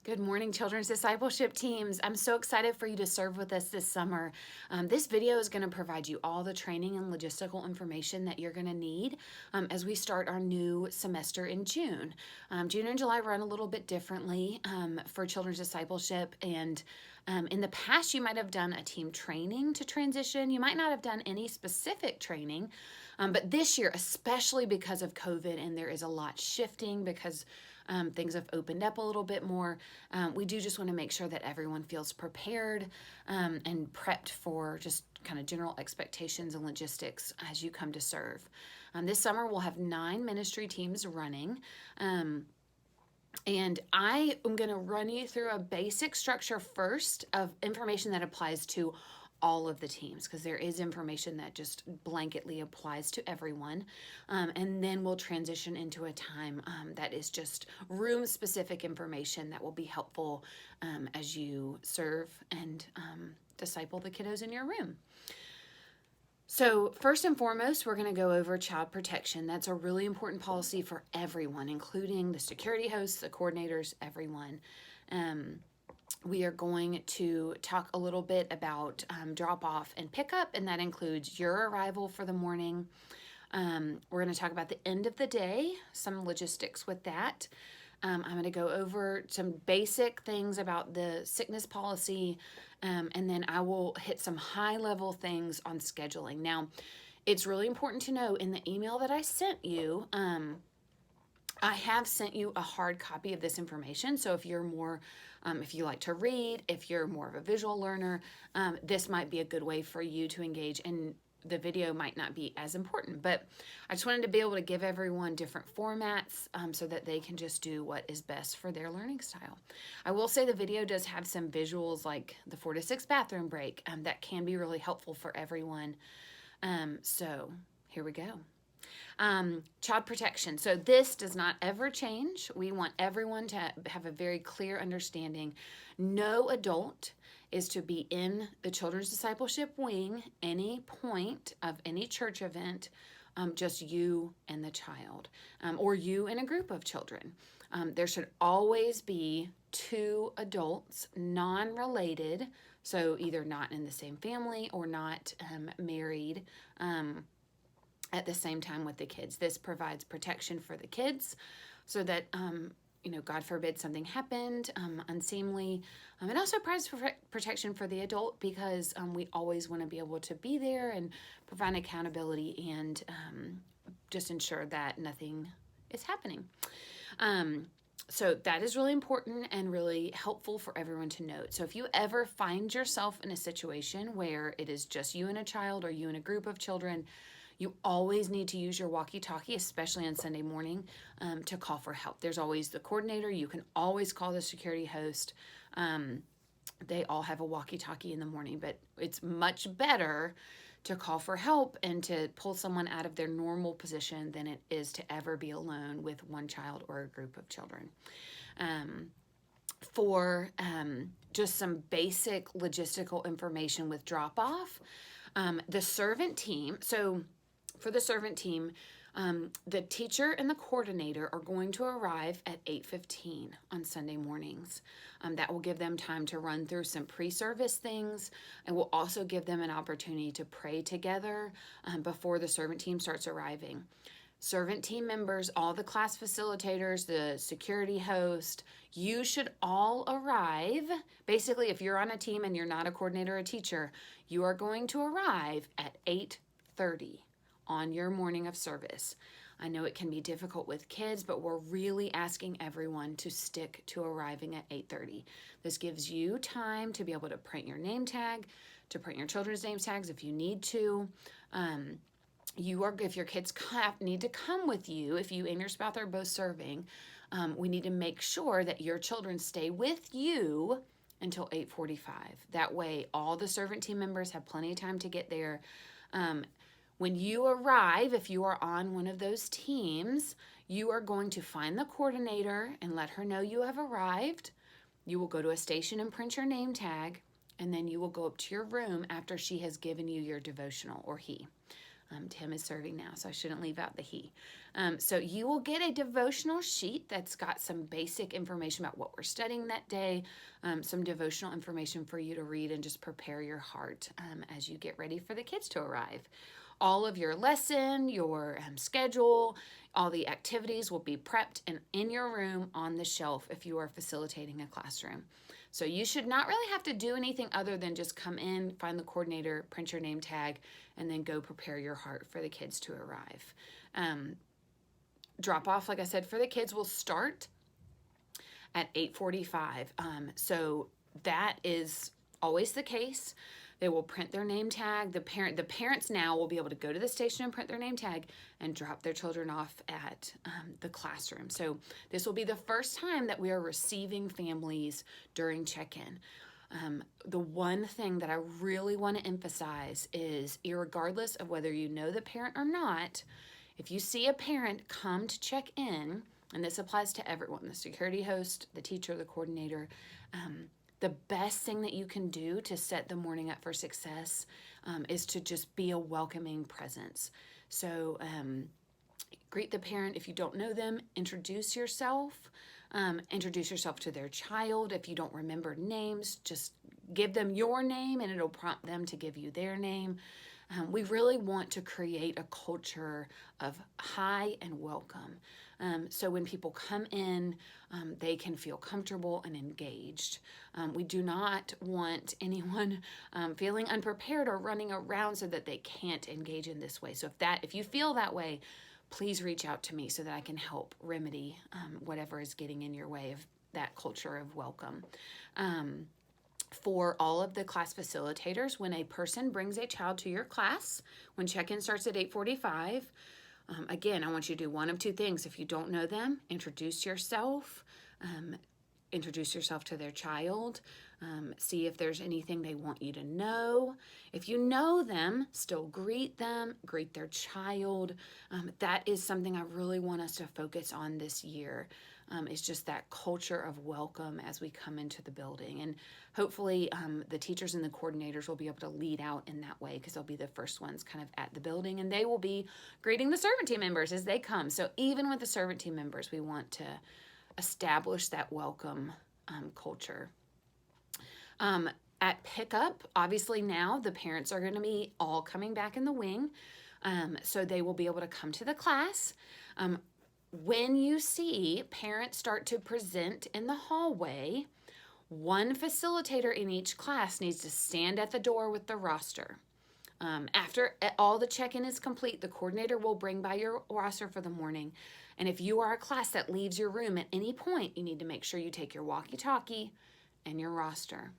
Good morning, Children's Discipleship teams. I'm so excited for you to serve with us this summer. This video is going to provide you all the training and logistical information that you're going to need as we start our new semester in June. June and July run a little bit differently for Children's Discipleship, and in the past, you might have done a team training to transition. You might not have done any specific training, but this year, especially because of COVID, and there is a lot shifting because things have opened up a little bit more. We do just want to make sure that everyone feels prepared and prepped for just kind of general expectations and logistics as you come to serve. This summer, we'll have 9 ministry teams running. And I am going to run you through a basic structure first of information that applies to all of the teams, because there is information that just blanketly applies to everyone. And then we'll transition into a time that is just room specific information that will be helpful as you serve and disciple the kiddos in your room. So first and foremost, we're going to go over child protection. That's a really important policy for everyone, including the security hosts, the coordinators, everyone. We are going to talk a little bit about drop-off and pickup, and that includes your arrival for the morning. We're going to talk about the end of the day, some logistics with that. I'm going to go over some basic things about the sickness policy, and then I will hit some high-level things on scheduling. Now, it's really important to know in the email that I sent you, I have sent you a hard copy of this information. So if you're more, if you like to read, if you're more of a visual learner, this might be a good way for you to engage, and the video might not be as important. But I just wanted to be able to give everyone different formats so that they can just do what is best for their learning style. I will say the video does have some visuals like the 4 to 6 bathroom break that can be really helpful for everyone. So here we go. Child protection. So this does not ever change. We want everyone to have a very clear understanding. No adult is to be in the children's discipleship wing any point of any church event, just you and the child, or you and a group of children. There should always be 2 adults, non-related, so either not in the same family or not married, at the same time with the kids. This provides protection for the kids so that, God forbid something happened unseemly. It also provides protection for the adult because we always want to be able to be there and provide accountability and just ensure that nothing is happening. So that is really important and really helpful for everyone to note. So if you ever find yourself in a situation where it is just you and a child or you and a group of children, you always need to use your walkie-talkie, especially on Sunday morning, to call for help. There's always the coordinator. You can always call the security host. They all have a walkie-talkie in the morning, but it's much better to call for help and to pull someone out of their normal position than it is to ever be alone with one child or a group of children. For just some basic logistical information with drop-off, the servant team, so for the servant team, the teacher and the coordinator are going to arrive at 8:15 on Sunday mornings. That will give them time to run through some pre-service things, and will also give them an opportunity to pray together before the servant team starts arriving. Servant team members, all the class facilitators, the security host, you should all arrive. Basically, if you're on a team and you're not a coordinator or a teacher, you are going to arrive at 8:30 on your morning of service. I know it can be difficult with kids, but we're really asking everyone to stick to arriving at 8:30. This gives you time to be able to print your name tag, to print your children's name tags if you need to. If your kids need to come with you, if you and your spouse are both serving, we need to make sure that your children stay with you until 8:45. That way, all the servant team members have plenty of time to get there. When you arrive, if you are on one of those teams, you are going to find the coordinator and let her know you have arrived. You will go to a station and print your name tag, and then you will go up to your room after she has given you your devotional, or he. Tim is serving now, so I shouldn't leave out the he. So you will get a devotional sheet that's got some basic information about what we're studying that day, some devotional information for you to read and just prepare your heart as you get ready for the kids to arrive. All of your lesson, your schedule, all the activities will be prepped and in your room on the shelf if you are facilitating a classroom. So you should not really have to do anything other than just come in, find the coordinator, print your name tag, and then go prepare your heart for the kids to arrive. Drop off, like I said, for the kids will start at 8:45. So that is always the case. They will print their name tag. The parents now will be able to go to the station and print their name tag and drop their children off at the classroom. So this will be the first time that we are receiving families during check-in. The one thing that I really want to emphasize is, irregardless of whether you know the parent or not, if you see a parent come to check in, and this applies to everyone, the security host, the teacher, the coordinator, the best thing that you can do to set the morning up for success is to just be a welcoming presence. So greet the parent. If you don't know them, introduce yourself. Introduce yourself to their child. If you don't remember names, just give them your name and it'll prompt them to give you their name. We really want to create a culture of hi and welcome. So when people come in, they can feel comfortable and engaged. We do not want anyone feeling unprepared or running around so that they can't engage in this way. So if you feel that way, please reach out to me so that I can help remedy whatever is getting in your way of that culture of welcome. For all of the class facilitators, when a person brings a child to your class, when check-in starts at 8:45, again, I want you to do one of two things. If you don't know them, introduce yourself to their child, see if there's anything they want you to know. If you know them, still greet them, greet their child. That is something I really want us to focus on this year. It's just that culture of welcome as we come into the building. And hopefully the teachers and the coordinators will be able to lead out in that way, because they'll be the first ones kind of at the building, and they will be greeting the servant team members as they come. So even with the servant team members, we want to establish that welcome culture. At pickup, obviously now the parents are going to be all coming back in the wing, so they will be able to come to the class. When you see parents start to present in the hallway, one facilitator in each class needs to stand at the door with the roster. After all the check-in is complete, the coordinator will bring by your roster for the morning. And if you are a class that leaves your room at any point, you need to make sure you take your walkie-talkie and your roster.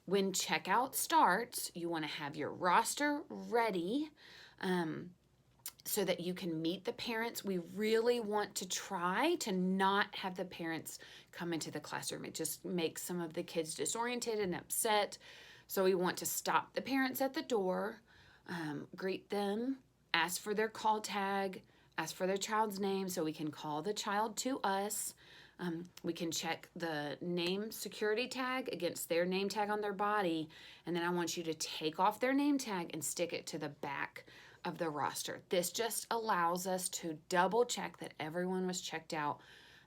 When checkout starts, you want to have your roster ready so that you can meet the parents. We really want to try to not have the parents come into the classroom. It just makes some of the kids disoriented and upset. So we want to stop the parents at the door, greet them, ask for their call tag, ask for their child's name so we can call the child to us. We can check the name security tag against their name tag on their body, and then I want you to take off their name tag and stick it to the back of the roster. This just allows us to double check that everyone was checked out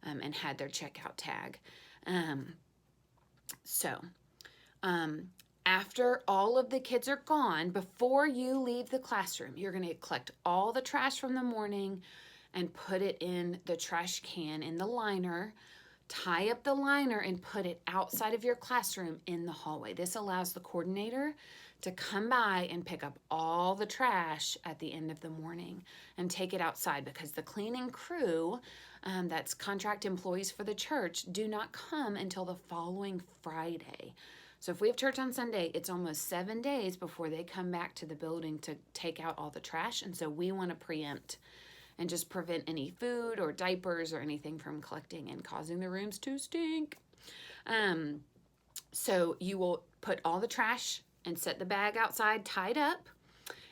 and had their checkout tag. After all of the kids are gone, before you leave the classroom, you're going to collect all the trash from the morning and put it in the trash can in the liner. Tie up the liner and put it outside of your classroom in the hallway. This allows the coordinator to come by and pick up all the trash at the end of the morning and take it outside, because the cleaning crew, that's contract employees for the church, do not come until the following Friday. So if we have church on Sunday, it's almost 7 days before they come back to the building to take out all the trash. And so we want to preempt and just prevent any food or diapers or anything from collecting and causing the rooms to stink. So you will put all the trash and set the bag outside tied up.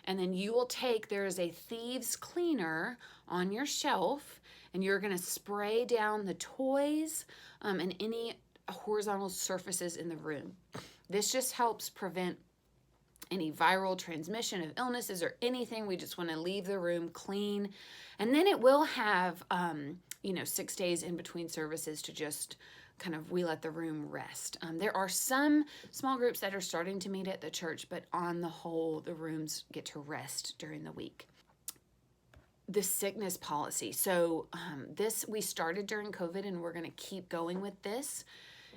And then you will there is a thieves cleaner on your shelf, and you're going to spray down the toys and any horizontal surfaces in the room. This just helps prevent any viral transmission of illnesses or anything. We just want to leave the room clean. And then it will have, 6 days in between services to just we let the room rest. There are some small groups that are starting to meet at the church, but on the whole, the rooms get to rest during the week. The sickness policy. So this we started during COVID, and we're going to keep going with this.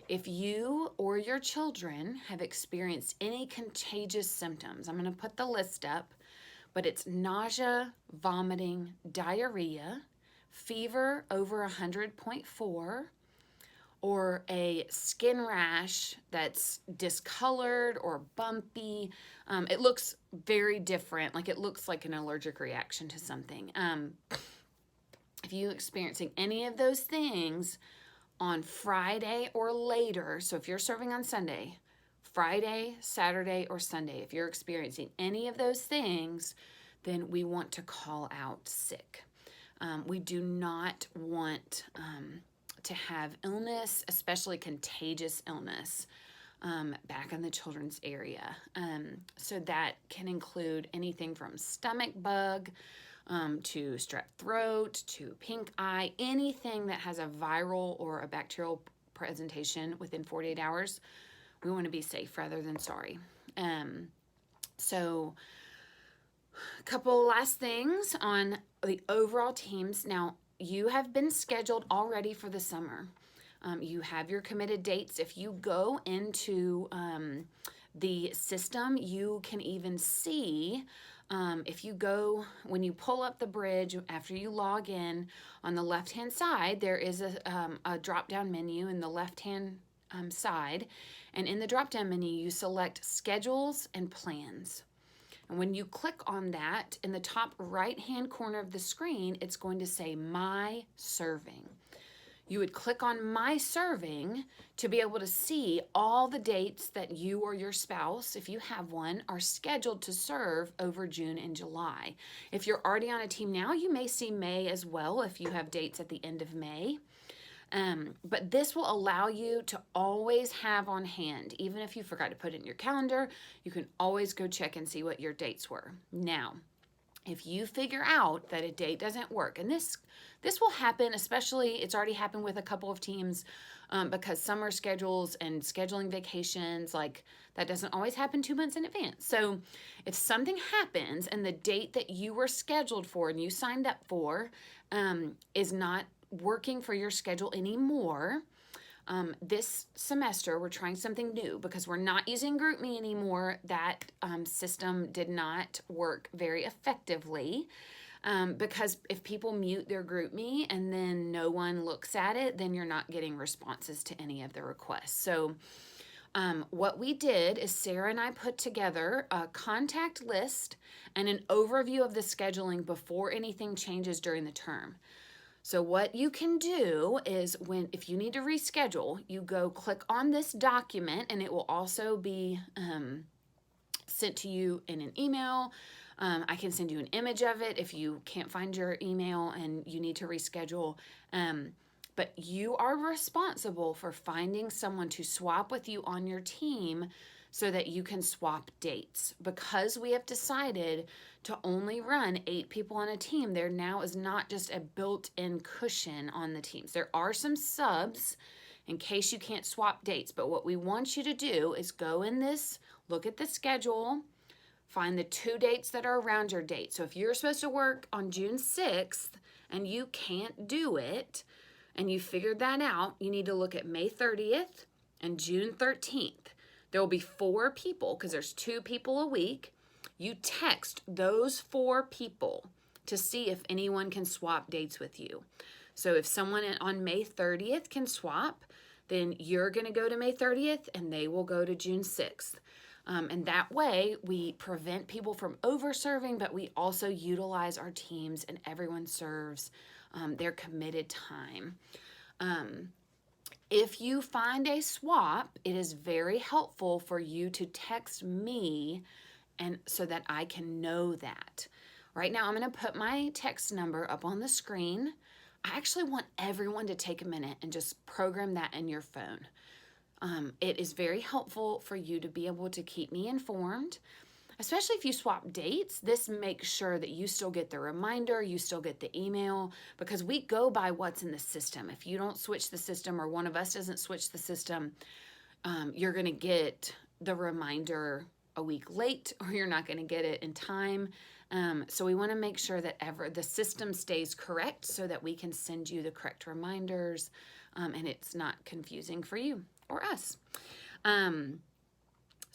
If you or your children have experienced any contagious symptoms, I'm going to put the list up, but it's nausea, vomiting, diarrhea, fever over 100.4, or a skin rash that's discolored or bumpy. It looks very different, like it looks like an allergic reaction to something. If you're experiencing any of those things on Friday or later, so if you're serving on Sunday, Friday, Saturday, or Sunday, if you're experiencing any of those things, then we want to call out sick. We do not want to have illness, especially contagious illness, back in the children's area. So that can include anything from stomach bug to strep throat to pink eye, anything that has a viral or a bacterial presentation within 48 hours. We want to be safe rather than sorry. So a couple last things on the overall teams. Now, you have been scheduled already for the summer. You have your committed dates. If you go into the system, you can even see, if you go, when you pull up the bridge, after you log in, on the left-hand side, there is a drop-down menu in the left-hand side. And in the drop-down menu, you select schedules and plans. And when you click on that, in the top right-hand corner of the screen, it's going to say My Serving. You would click on My Serving to be able to see all the dates that you or your spouse, if you have one, are scheduled to serve over June and July. If you're already on a team now, you may see May as well if you have dates at the end of May. But this will allow you to always have on hand, even if you forgot to put it in your calendar, you can always go check and see what your dates were. Now, if you figure out that a date doesn't work, and this will happen, especially it's already happened with a couple of teams, because summer schedules and scheduling vacations, like that doesn't always happen 2 months in advance. So if something happens and the date that you were scheduled for and you signed up for is not working for your schedule anymore, this semester we're trying something new because we're not using GroupMe anymore. That system did not work very effectively, because if people mute their GroupMe and then no one looks at it, then you're not getting responses to any of the requests. So what we did is Sarah and I put together a contact list and an overview of the scheduling before anything changes during the term. So what you can do is if you need to reschedule, you go click on this document, and it will also be sent to you in an email. I can send you an image of it if you can't find your email and you need to reschedule. But you are responsible for finding someone to swap with you on your team so that you can swap dates. Because we have decided to only run 8 people on a team, there now is not just a built-in cushion on the teams. There are some subs in case you can't swap dates, but what we want you to do is go in this, look at the schedule, find the 2 dates that are around your date. So if you're supposed to work on June 6th and you can't do it, and you figured that out, you need to look at May 30th and June 13th. There will be 4 people, because there's 2 people a week. You text those 4 people to see if anyone can swap dates with you. So if someone on May 30th can swap, then you're going to go to May 30th and they will go to June 6th. And that way we prevent people from over-serving, but we also utilize our teams and everyone serves their committed time. If you find a swap, it is very helpful for you to text me and so that I can know that. Right now, I'm going to put my text number up on the screen. I actually want everyone to take a minute and just program that in your phone. It is very helpful for you to be able to keep me informed. especially if you swap dates, this makes sure that you still get the reminder, you still get the email, because we go by what's in the system. If you don't switch the system, or one of us doesn't switch the system, you're going to get the reminder a week late, or you're not going to get it in time. So we want to make sure that the system stays correct so that we can send you the correct reminders, and it's not confusing for you or us.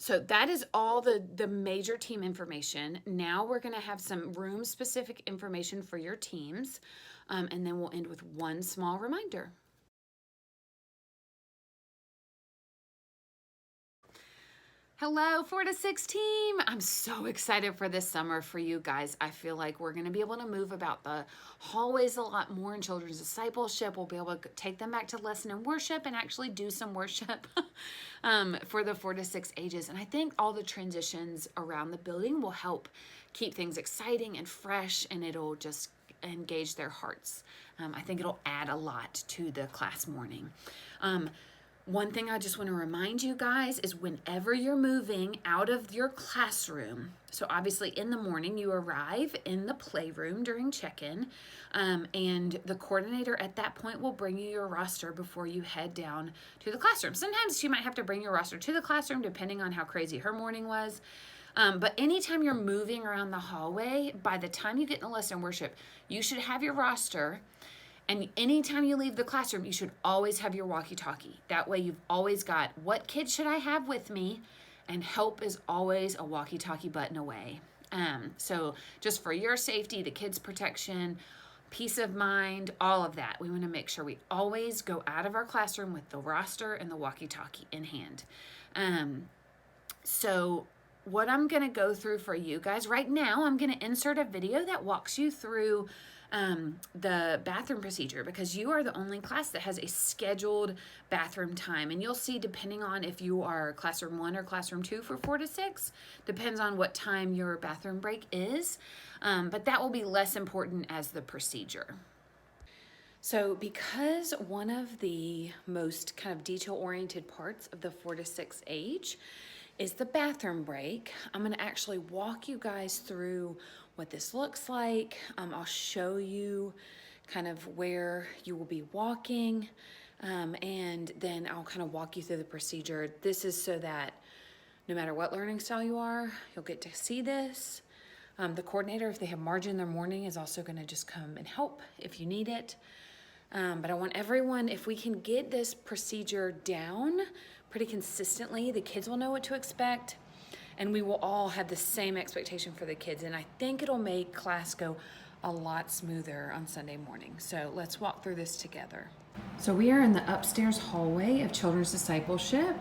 So that is all the major team information. Now we're going to have some room specific information for your teams, and then we'll end with one small reminder. Hello, 4 to 6 team. I'm so excited for this summer for you guys. I feel like we're going to be able to move about the hallways a lot more in children's discipleship. We'll be able to take them back to lesson and worship and actually do some worship for the 4 to 6 ages. And I think all the transitions around the building will help keep things exciting and fresh, and it'll just engage their hearts. I think it'll add a lot to the class morning. One thing I just want to remind you guys is whenever you're moving out of your classroom, so obviously in the morning you arrive in the playroom during check-in, and the coordinator at that point will bring you your roster before you head down to the classroom. Sometimes she might have to bring your roster to the classroom depending on how crazy her morning was. But anytime you're moving around the hallway, by the time you get in the lesson worship, you should have your roster. And anytime you leave the classroom, you should always have your walkie-talkie. That way you've always got, what kids should I have with me? And help is always a walkie-talkie button away. So just for your safety, the kids' protection, peace of mind, all of that, we want to make sure we always go out of our classroom with the roster and the walkie-talkie in hand. So what I'm going to go through for you guys right now, I'm going to insert a video that walks you through the bathroom procedure, because you are the only class that has a scheduled bathroom time. And you'll see, depending on if you are classroom 1 or classroom 2 for 4 to 6, depends on what time your bathroom break is. But that will be less important as the procedure. So because one of the most kind of detail-oriented parts of the 4 to 6 age is the bathroom break, I'm going to actually walk you guys through what this looks like. I'll show you kind of where you will be walking, and then I'll kind of walk you through the procedure. This is so that no matter what learning style you are, you'll get to see this. The coordinator, if they have margin in their morning, is also going to just come and help if you need it. But I want everyone, if we can get this procedure down pretty consistently, the kids will know what to expect, and we will all have the same expectation for the kids. And I think it'll make class go a lot smoother on Sunday morning. So let's walk through this together. So we are in the upstairs hallway of Children's Discipleship.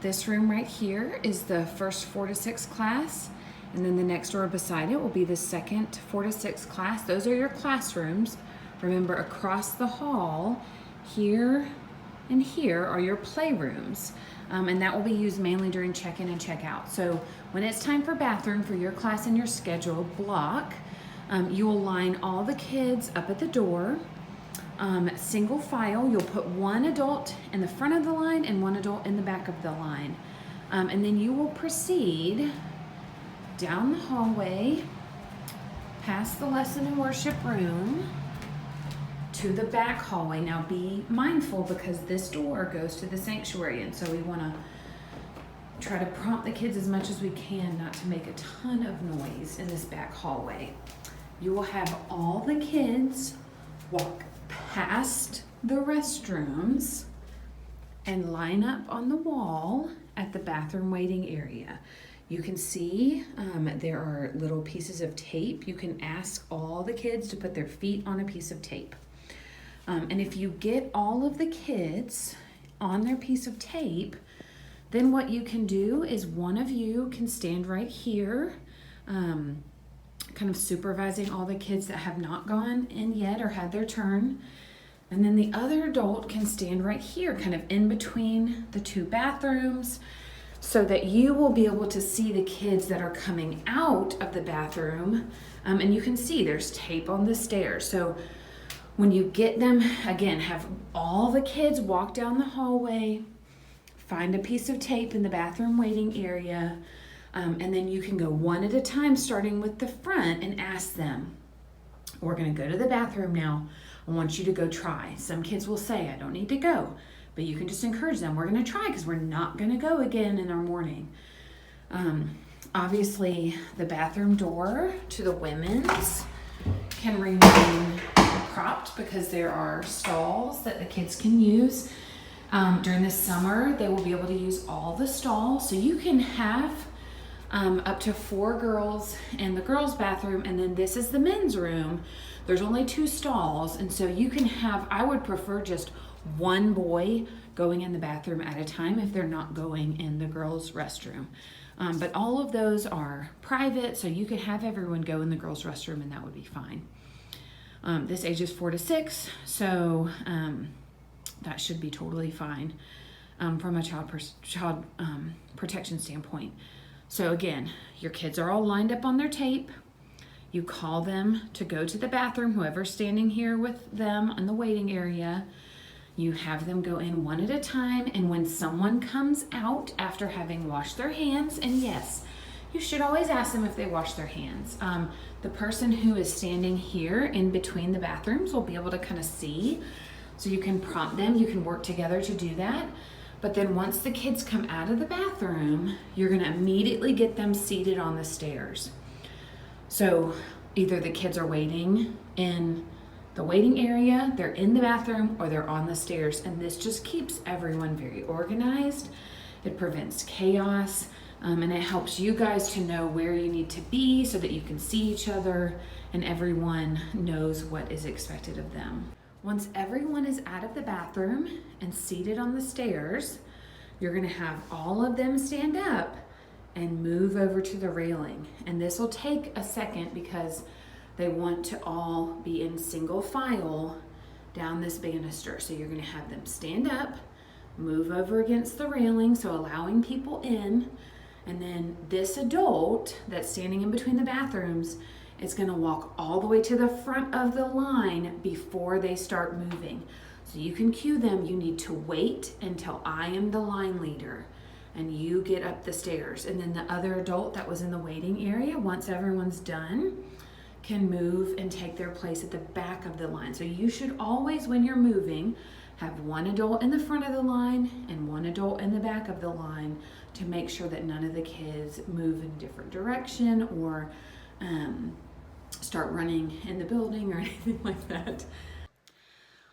This room right here is the first 4 to 6 class, and then the next door beside it will be the second 4 to 6 class. Those are your classrooms. Remember, across the hall, here and here are your playrooms. And that will be used mainly during check-in and check-out. So when it's time for bathroom for your class in your scheduled block, you will line all the kids up at the door, single file. You'll put one adult in the front of the line and one adult in the back of the line. And then you will proceed down the hallway, past the lesson and worship room, to the back hallway. Now be mindful, because this door goes to the sanctuary, and so we want to try to prompt the kids as much as we can not to make a ton of noise in this back hallway. You will have all the kids walk past the restrooms and line up on the wall at the bathroom waiting area. You can see there are little pieces of tape. You can ask all the kids to put their feet on a piece of tape. And if you get all of the kids on their piece of tape, then what you can do is one of you can stand right here, kind of supervising all the kids that have not gone in yet or had their turn. And then the other adult can stand right here, kind of in between the two bathrooms, so that you will be able to see the kids that are coming out of the bathroom. And you can see there's tape on the stairs. So when you get them, again, have all the kids walk down the hallway, find a piece of tape in the bathroom waiting area, And then you can go one at a time, starting with the front, and ask them, we're going to go to the bathroom now. I want you to go try. Some kids will say, I don't need to go. But you can just encourage them. We're going to try because we're not going to go again in our morning. Obviously, the bathroom door to the women's can remain propped because there are stalls that the kids can use. During the summer, they will be able to use all the stalls. So you can have up to 4 girls in the girls' bathroom, and then this is the men's room. There's only 2 stalls, and so you can have, I would prefer just one boy going in the bathroom at a time if they're not going in the girls' restroom. But all of those are private, so you could have everyone go in the girls' restroom and that would be fine. This age is 4 to 6, so that should be totally fine from a child protection standpoint. So again, your kids are all lined up on their tape. You call them to go to the bathroom, whoever's standing here with them in the waiting area. You have them go in one at a time, and when someone comes out after having washed their hands, and yes, you should always ask them if they wash their hands. The person who is standing here in between the bathrooms will be able to kind of see, so you can prompt them, you can work together to do that. But then once the kids come out of the bathroom, you're gonna immediately get them seated on the stairs. So either the kids are waiting in the waiting area, they're in the bathroom, or they're on the stairs, and this just keeps everyone very organized. It prevents chaos, and it helps you guys to know where you need to be so that you can see each other and everyone knows what is expected of them. Once everyone is out of the bathroom and seated on the stairs, you're gonna have all of them stand up and move over to the railing. And this will take a second because they want to all be in single file down this banister. So you're gonna have them stand up, move over against the railing, so allowing people in, and then this adult that's standing in between the bathrooms is gonna walk all the way to the front of the line before they start moving. So you can cue them, you need to wait until I am the line leader and you get up the stairs. And then the other adult that was in the waiting area, once everyone's done, can move and take their place at the back of the line. So you should always, when you're moving, have one adult in the front of the line and one adult in the back of the line to make sure that none of the kids move in a different direction or start running in the building or anything like that.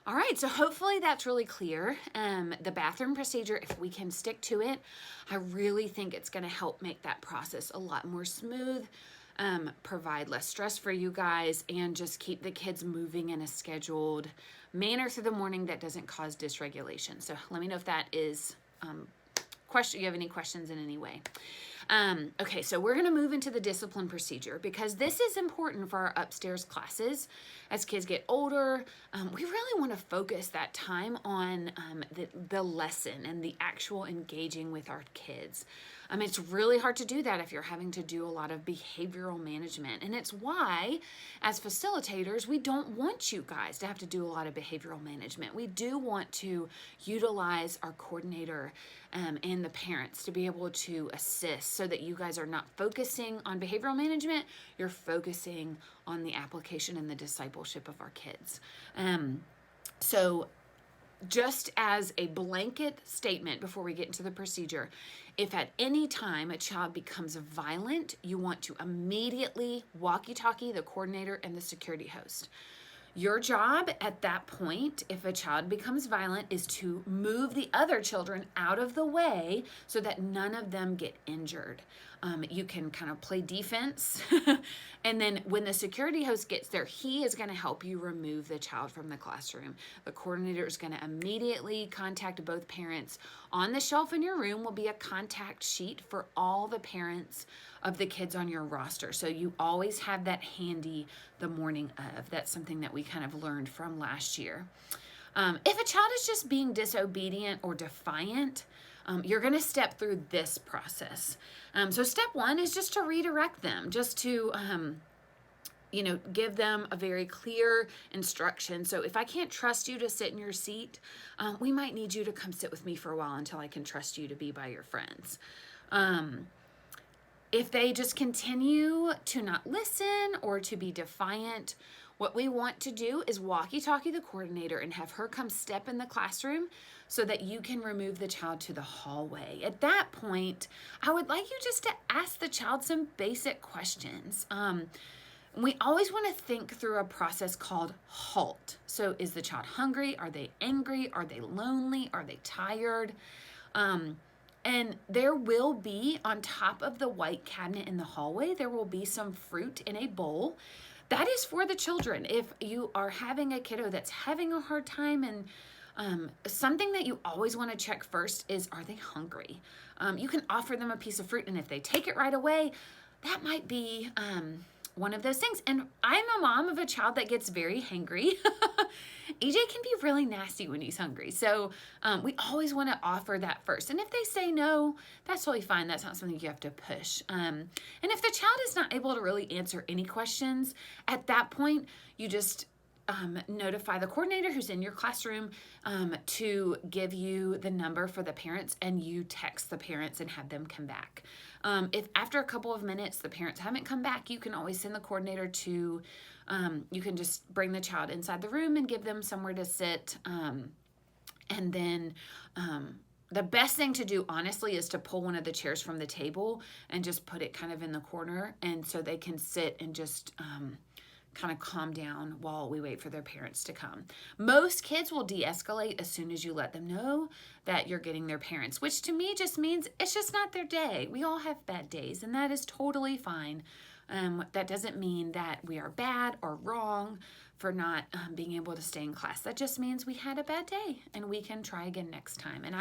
All right, so hopefully that's really clear. The bathroom procedure, if we can stick to it, I really think it's gonna help make that process a lot more smooth, provide less stress for you guys, and just keep the kids moving in a scheduled manner through the morning that doesn't cause dysregulation. So let me know if that is you have any questions in any way. Okay, so we're gonna move into the discipline procedure because this is important for our upstairs classes. As kids get older, we really wanna focus that time on the lesson and the actual engaging with our kids. It's really hard to do that if you're having to do a lot of behavioral management. And it's why, as facilitators, we don't want you guys to have to do a lot of behavioral management. We do want to utilize our coordinator and the parents to be able to assist so that you guys are not focusing on behavioral management, you're focusing on the application and the discipleship of our kids. So just as a blanket statement before we get into the procedure, if at any time a child becomes violent, you want to immediately walkie-talkie the coordinator and the security host. Your job at that point, if a child becomes violent, is to move the other children out of the way so that none of them get injured. You can kind of play defense. And then when the security host gets there, he is going to help you remove the child from the classroom. The coordinator is going to immediately contact both parents. On the shelf in your room will be a contact sheet for all the parents of the kids on your roster. So you always have that handy the morning of. That's something that we kind of learned from last year. If a child is just being disobedient or defiant, you're going to step through this process. So step 1 is just to redirect them, just to, give them a very clear instruction. So if I can't trust you to sit in your seat, we might need you to come sit with me for a while until I can trust you to be by your friends. If they just continue to not listen or to be defiant, what we want to do is walkie-talkie the coordinator and have her come step in the classroom so that you can remove the child to the hallway. At that point, I would like you just to ask the child some basic questions. We always want to think through a process called HALT. So is the child hungry? Are they angry? Are they lonely? Are they tired? And there will be, on top of the white cabinet in the hallway, there will be some fruit in a bowl. That is for the children. If you are having a kiddo that's having a hard time, and something that you always want to check first is, are they hungry? You can offer them a piece of fruit, and if they take it right away, that might be one of those things. And I'm a mom of a child that gets very hangry. EJ can be really nasty when he's hungry. So we always want to offer that first. And if they say no, that's totally fine. That's not something you have to push. And if the child is not able to really answer any questions, at that point, you just notify the coordinator who's in your classroom to give you the number for the parents, and you text the parents and have them come back. If after a couple of minutes the parents haven't come back, you can always send the coordinator to, you can just bring the child inside the room and give them somewhere to sit. And then the best thing to do, honestly, is to pull one of the chairs from the table and just put it kind of in the corner, and so they can sit and just kind of calm down while we wait for their parents to come. Most kids will de-escalate as soon as you let them know that you're getting their parents, which to me just means it's just not their day. We all have bad days, and that is totally fine. That doesn't mean that we are bad or wrong for not being able to stay in class. That just means we had a bad day and we can try again next time. And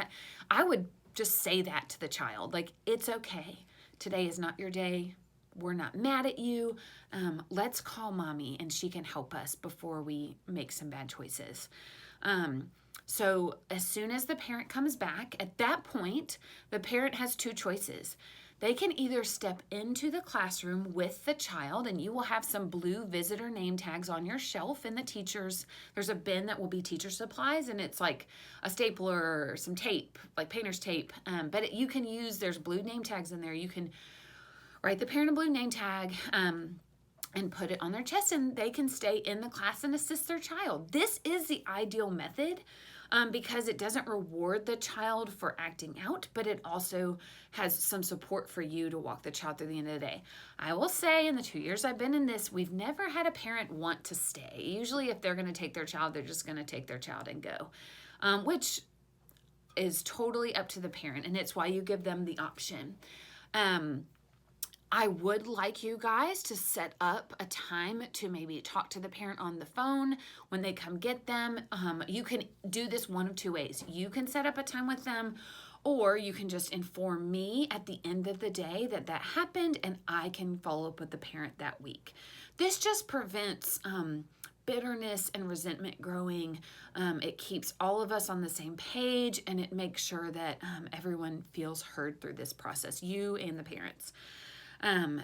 I would just say that to the child, like, it's okay. Today is not your day. We're not mad at you. Let's call mommy and she can help us before we make some bad choices. So as soon as the parent comes back, at that point, the parent has two choices. They can either step into the classroom with the child, and you will have some blue visitor name tags on your shelf in the teacher's. There's a bin that will be teacher supplies, and it's like a stapler or some tape, like painter's tape. But you can use, there's blue name tags in there. You can write the parent a blue name tag and put it on their chest, and they can stay in the class and assist their child. This is the ideal method because it doesn't reward the child for acting out, but it also has some support for you to walk the child through the end of the day. I will say, in the 2 years I've been in this, we've never had a parent want to stay. Usually if they're going to take their child, they're just going to take their child and go, which is totally up to the parent, and it's why you give them the option. I would like you guys to set up a time to maybe talk to the parent on the phone when they come get them. You can do this one of two ways. You can set up a time with them, or you can just inform me at the end of the day that that happened, and I can follow up with the parent that week. This just prevents bitterness and resentment growing. It keeps all of us on the same page, and it makes sure that everyone feels heard through this process, you and the parents.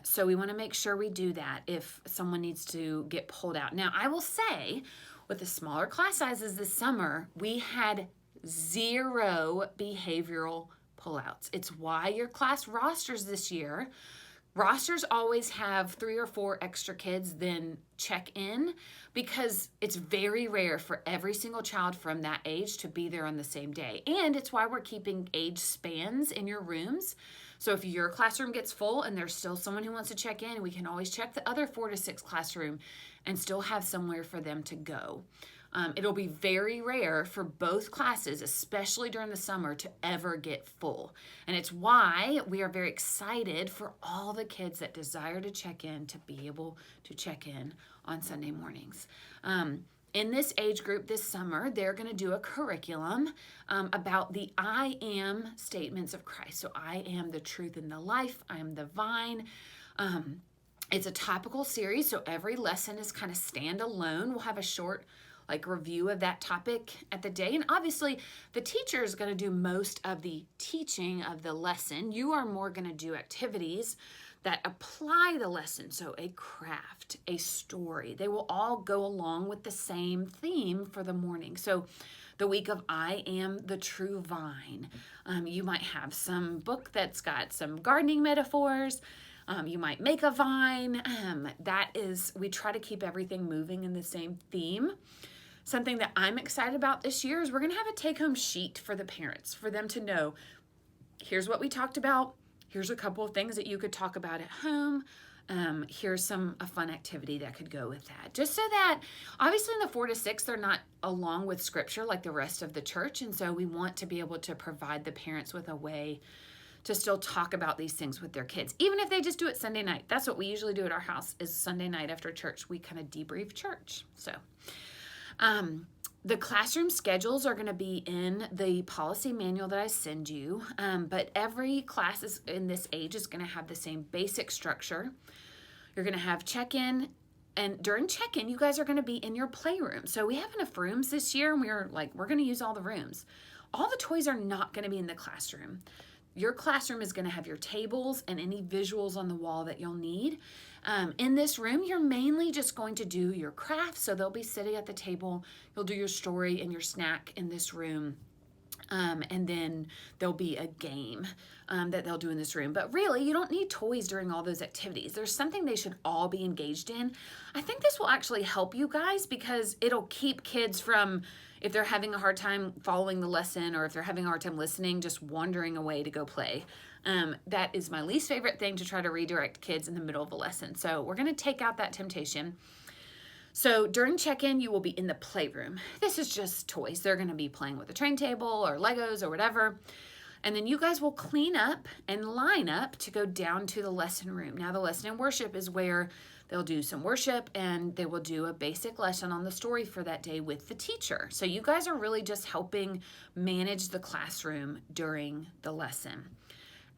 So we want to make sure we do that if someone needs to get pulled out. Now, I will say, with the smaller class sizes this summer, we had 0 behavioral pullouts. It's why your class rosters this year, rosters always have 3 or 4 extra kids than check in, because it's very rare for every single child from that age to be there on the same day. And it's why we're keeping age spans in your rooms. So if your classroom gets full and there's still someone who wants to check in, we can always check the other 4 to 6 classroom and still have somewhere for them to go. It'll be very rare for both classes, especially during the summer, to ever get full. And it's why we are very excited for all the kids that desire to check in to be able to check in on Sunday mornings. In this age group this summer, they're going to do a curriculum about the I am statements of Christ. So I am the truth and the life. I am the vine. It's a topical series, so every lesson is kind of standalone. We'll have a short review of that topic at the day. And obviously, the teacher is going to do most of the teaching of the lesson. You are more going to do activities that apply the lesson. So a craft, a story, they will all go along with the same theme for the morning. So the week of I am the true vine. You might have some book that's got some gardening metaphors. You might make a vine. We try to keep everything moving in the same theme. Something that I'm excited about this year is we're going to have a take-home sheet for the parents, for them to know, here's what we talked about. Here's a couple of things that you could talk about at home. Here's a fun activity that could go with that. Just so that, obviously in the 4 to 6, they're not along with scripture like the rest of the church. And so we want to be able to provide the parents with a way to still talk about these things with their kids, even if they just do it Sunday night. That's what we usually do at our house, is Sunday night after church, we kind of debrief church. So the classroom schedules are going to be in the policy manual that I send you, but every class in this age is going to have the same basic structure. You're going to have check-in, and during check-in, you guys are going to be in your playroom. So we have enough rooms this year, and we're going to use all the rooms. All the toys are not going to be in the classroom. Your classroom is going to have your tables and any visuals on the wall that you'll need. In this room, you're mainly just going to do your crafts. So they'll be sitting at the table. You'll do your story and your snack in this room. And then there'll be a game that they'll do in this room. But really, you don't need toys during all those activities. There's something they should all be engaged in. I think this will actually help you guys because it'll keep kids from, if they're having a hard time following the lesson or if they're having a hard time listening, just wandering away to go play. That is my least favorite thing, to try to redirect kids in the middle of a lesson. So we're going to take out that temptation. So during check-in, you will be in the playroom. This is just toys. They're going to be playing with a train table or Legos or whatever. And then you guys will clean up and line up to go down to the lesson room. Now the lesson and worship is where they'll do some worship and they will do a basic lesson on the story for that day with the teacher. So you guys are really just helping manage the classroom during the lesson.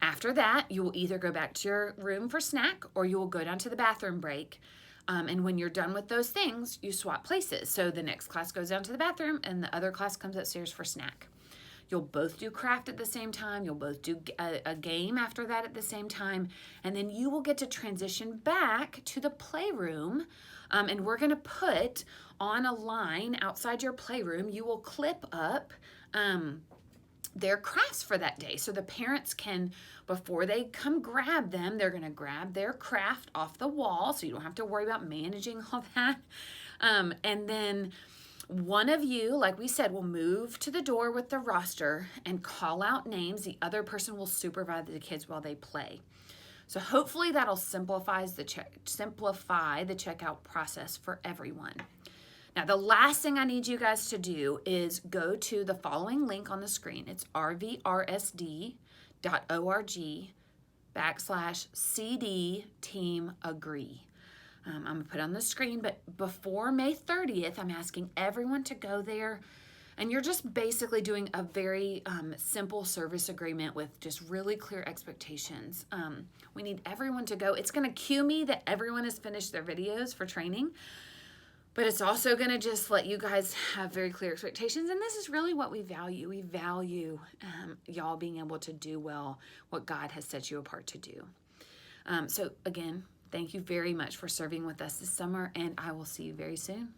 After that, you will either go back to your room for snack or you will go down to the bathroom break. And when you're done with those things, you swap places. So the next class goes down to the bathroom and the other class comes upstairs for snack. You'll both do craft at the same time. You'll both do a game after that at the same time. And then you will get to transition back to the playroom. And we're going to put on a line outside your playroom, you will clip up their crafts for that day. So the parents can, before they come grab them, they're going to grab their craft off the wall. So you don't have to worry about managing all that. And then one of you, like we said, will move to the door with the roster and call out names. The other person will supervise the kids while they play. So hopefully that'll simplify the checkout process for everyone. Now, the last thing I need you guys to do is go to the following link on the screen. It's rvrsd.org/CD team agree. I'm going to put it on the screen, but before May 30th, I'm asking everyone to go there. And you're just basically doing a very simple service agreement with just really clear expectations. We need everyone to go. It's going to cue me that everyone has finished their videos for training, but it's also going to just let you guys have very clear expectations. And this is really what we value. We value y'all being able to do well what God has set you apart to do. So again, thank you very much for serving with us this summer, and I will see you very soon.